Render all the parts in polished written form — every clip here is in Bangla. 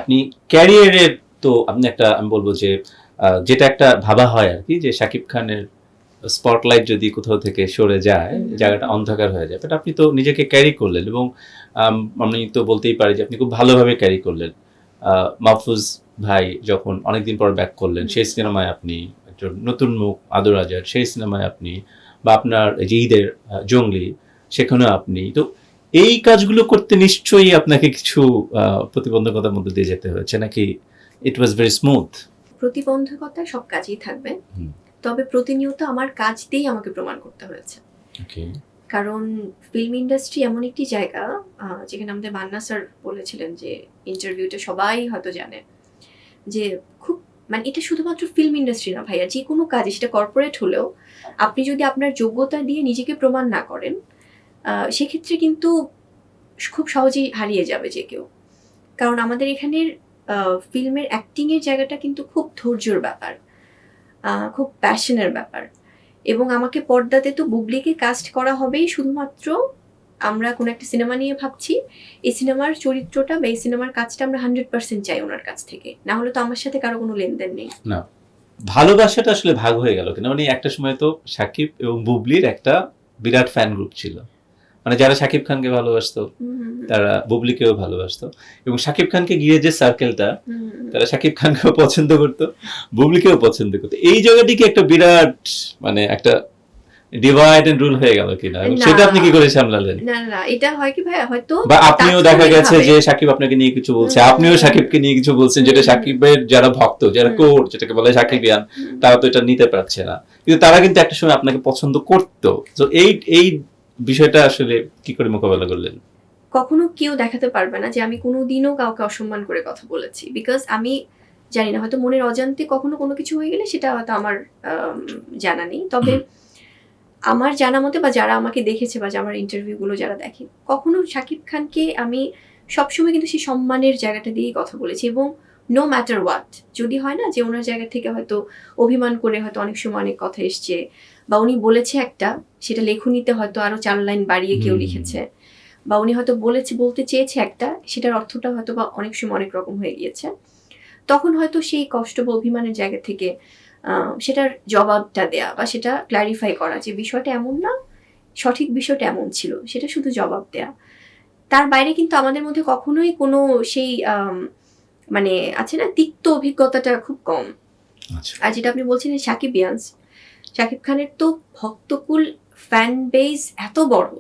আপনি ক্যারিয়ারের তো আপনি একটা আমি বলবো যে যেটা একটা ভাবা হয় আর কি যে শাকিব খানের স্পটলাইট যদি কোথাও থেকে সরে যায় জায়গাটা অন্ধকার হয়ে যায়, বাট আপনি তো নিজেকে ক্যারি করলেন এবং আমি তো বলতেই পারি যে আপনি খুব ভালোভাবে ক্যারি করলেন। মাহফুজ ভাই যখন অনেকদিন পর ব্যাক করলেন সেই সিনেমায় আপনি, একজন নতুন মুখ আদর আজার সেই সিনেমায় আপনি, বা আপনার এই যে ঈদের জঙ্গলি সেখানেও আপনি তো এই কাজগুলো করতে নিশ্চয়ই আপনাকে কিছু প্রতিবন্ধকতার মধ্যে দিয়ে যেতে হয়েছে নাকি ইট ওয়াজ ভেরি স্মুথ? প্রতিবন্ধকতা সব কাজেই থাকবে, তবে প্রতিনিয়ত আমার কাজ দিয়েই আমাকে প্রমাণ করতে হয়েছে। কারণ ফিল্ম ইন্ডাস্ট্রি এমন একটি জায়গা যেখানে আমাদের মান্না স্যার বলেছিলেন যে ইন্টারভিউতে সবাই হয়তো জানে যে খুব মানে এটা শুধুমাত্র ফিল্ম ইন্ডাস্ট্রি না ভাইয়া, যে কোনো কাজে সেটা কর্পোরেট হলেও আপনি যদি আপনার যোগ্যতা দিয়ে নিজেকে প্রমাণ না করেন সেক্ষেত্রে কিন্তু খুব সহজেই হারিয়ে যাবে যে কেউ। কারণ আমাদের এখানের ফিল্মের অ্যাক্টিংয়ের জায়গাটা কিন্তু খুব ধৈর্যের ব্যাপার, খুব প্যাশনের ব্যাপার। এবং আমাকে পর্দাতে তো বুবলিকে কাস্ট করা হবেই শুধুমাত্র আমরা কোনো একটা সিনেমা নিয়ে ভাবছি, এই সিনেমার চরিত্রটা বা এই সিনেমার কাজটা আমরা 100% চাই ওনার কাছ থেকে, না হলে তো আমার সাথে কারো কোনো লেনদেন নেই। না, ভালোবাসাটা আসলে ভাগ হয়ে গেল কেন? মানে একটা সময় তো শাকিব এবং বুবলির একটা বিরাট ফ্যান গ্রুপ ছিল, মানে যারা শাকিব খানকে ভালোবাসতো তারা বুবলিকেও ভালোবাসতো, এবং শাকিব খানকে গিয়ে যে সার্কেলটা তারা শাকিব খানকেও পছন্দ করতো, বুবলিকেও পছন্দ করতো। এই জায়গাটি কি একটা বিরাট মানে একটা ডিভাইড এন্ড রুল হয়ে গেল কিনা, সেটা আপনি কি করে সামলালেন? না না, এটা হয় কি ভাই, হয়তো বা আপনিও দেখা গেছে যে শাকিব আপনাকে নিয়ে কিছু বলছে, আপনিও শাকিবকে নিয়ে কিছু বলছেন, যেটা শাকিবের যারা ভক্ত, যারা কোর যেটাকে বলে শাকিবিয়ান, তারা তো এটা নিতে পারছে না, কিন্তু তারা কিন্তু একটা সময় আপনাকে পছন্দ করতো। তো এই বিষয়টা আসলে কি করে মোকাবেলা করলেন? কখনো কেউ দেখাতে পারবে না যে আমি কোনোদিনও কাউকে অসম্মান করে কথা বলেছি, বিকজ আমি জানি না, হয়তো মনের অজান্তে কখনো কোনো কিছু হয়ে গেলে সেটা হয়তো আমার জানা নেই। তবে আমার জানা মতে বা যারা আমাকে দেখেছে বা আমার ইন্টারভিউগুলো যারা দেখে, কখনো শাকিব খানকে আমি সবসময় কিন্তু সেই সম্মানের জায়গাটা দিয়েই কথা বলেছি। এবং নো ম্যাটার হোয়াট, যদি হয় না যে ওনার জায়গা থেকে হয়তো অভিমান করে হয়তো অনেক সময় অনেক কথা এসছে, বা উনি বলেছে একটা, সেটা লেখনীতে হয়তো আরো 4 লাইন বাড়িয়ে কেউ লিখেছে, বা উনি হয়তো বলতে চেয়েছে একটা, সেটার অর্থটা হয়তো বা অনেক সময় অনেক রকম হয়ে গিয়েছে, তখন হয়তো সেই কষ্ট বা অভিমানের জায়গা থেকে সেটার জবাবটা দেয়া বা সেটা ক্ল্যারিফাই করা যে বিষয়টা এমন না, সঠিক বিষয়টা এমন ছিল, সেটা শুধু জবাব দেয়া। তার বাইরে কিন্তু আমাদের মধ্যে কখনোই কোনো সেই মানে আছে না, তিক্ত অভিজ্ঞতাটা খুব কম। আর যেটা আপনি বলছিলেন শাকিবিয়ান্স, শাকিব খানের তো ভক্তকুল ফ্যান বেস এত বড়,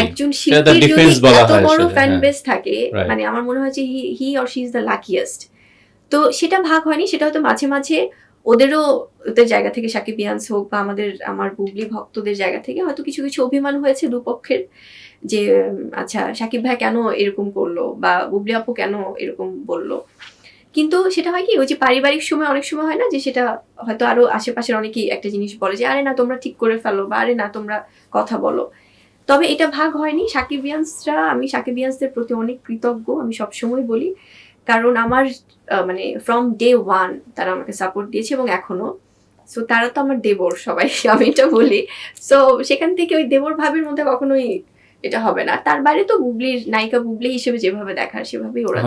একজন শিল্পীর যদি এত বড় ফ্যান বেস থাকে, মানে আমার মনে হয় যে he or she is the luckiest. তো সেটা ভাগ হয়নি, সেটা হয়তো মাঝে মাঝে ওদেরও ওদের জায়গা থেকে, শাকিবিয়ান্স হোক বা আমার বুবলি ভক্তদের জায়গা থেকে হয়তো কিছু কিছু অভিমান হয়েছে দুপক্ষের, যে আচ্ছা শাকিব ভাই কেন এরকম করলো বা বুবলি আপু কেন এরকম বললো। কিন্তু সেটা হয় কি, ওই যে পারিবারিক সময় অনেক সময় হয় না যে সেটা হয়তো আরো আশেপাশের অনেকেই একটা জিনিস বলে যে আরে না তোমরা ঠিক করে ফেলো, বা আরে না তোমরা কথা বলো। তবে এটা ভাগ হয়নি। শাকিবিয়ান্সরা, আমি শাকিবিয়ান্সদের প্রতি অনেক কৃতজ্ঞ, আমি সবসময় বলি, কারণ আমার মানে ফ্রম ডে ওয়ান তারা আমাকে সাপোর্ট দিয়েছে এবং এখনো। সো তারা তো আমার দেবর সবাই, আমি এটা বলি। সো সেখান থেকে ওই দেবর ভাবের মধ্যে কখনোই এটা হবে না। তার বাইরে তো বুবলির নায়িকা বুবলি হিসেবে যেভাবে দেখার সেভাবেই ওরা